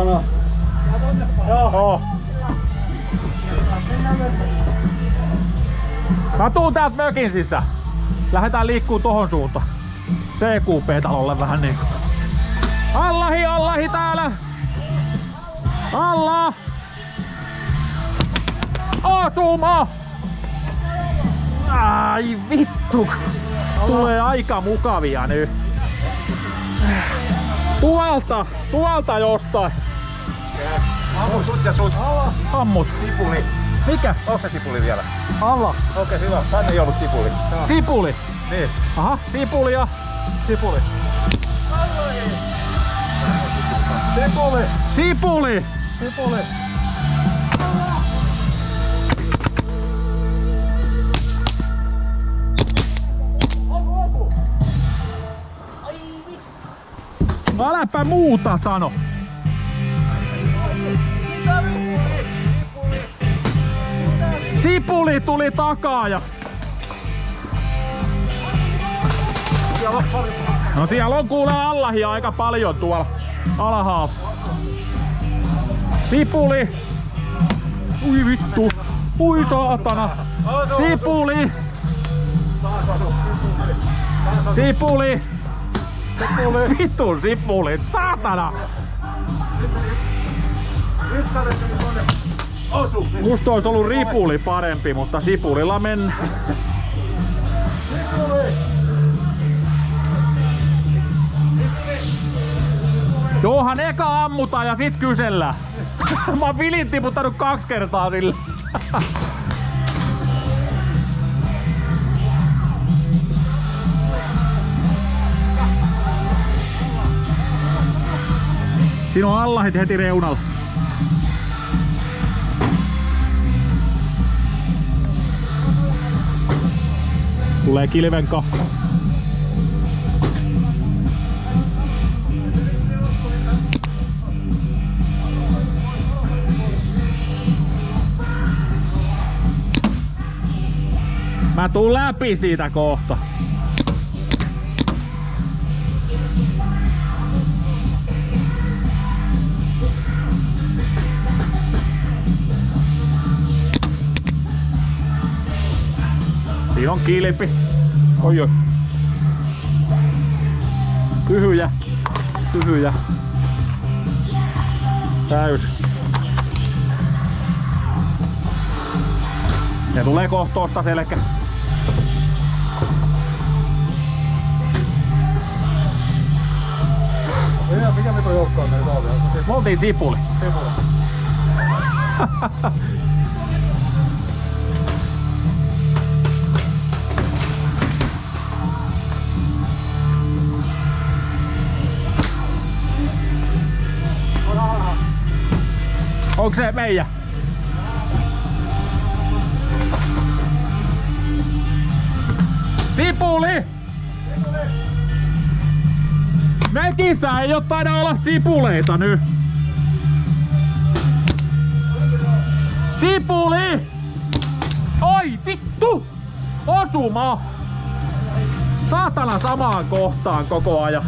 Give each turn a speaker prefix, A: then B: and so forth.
A: Joo. Joo. Mä tuun täältä mökin sisään. Lähdetään liikkuu tohon suuntaan. CQP-talolle vähän niinku. Allahi täällä! Allah! Osuma! Ai vittu! Tulee aika mukavia nyt. Tuolta jostain.
B: Ammu sut ja sut.
A: Ammut.
B: Sipuli.
A: Mikä?
B: Onko se sipuli vielä?
A: Alla.
B: Okei, hyvä. Tänne ei ollut sipuli.
A: Sipuli.
B: Niin.
A: Aha, sipuli ja sipuli.
B: Sipuli.
A: Sipuli.
B: Sipuli.
A: Äläpä muuta sano. Sipuli tuli takaa ja... No siellä on kuule Allahia aika paljon tuolla alhaalla. Sipuli. Ui vittu. Ui saatana. Sipuli. Sipuli. Vittu sipuli. Saatana. Musta olisi ollut ripuli parempi, mutta sipulilla mennään. Johan eka ammutaan ja sit kysellään. Mä oon vilin tiputtanut 2 kertaa sillä. Siinä on Allahit heti reunalla. Tulee kilvenka. Mä tuun läpi siitä kohta. Siinä on kilpi. Oi oi. Tyhjä. Tyhjä. Täys. Ja tulee kohtoosta selkä.
B: Mikä me toi joukko on meillä ollut?
A: Me oltiin sipuli.
B: Sipuli.
A: Onko se meidän? Sipuli! Mökissä ei oo taida olla sipuleita nyt. Sipuli! Oi vittu! Osuma! Saatana samaan kohtaan koko ajan.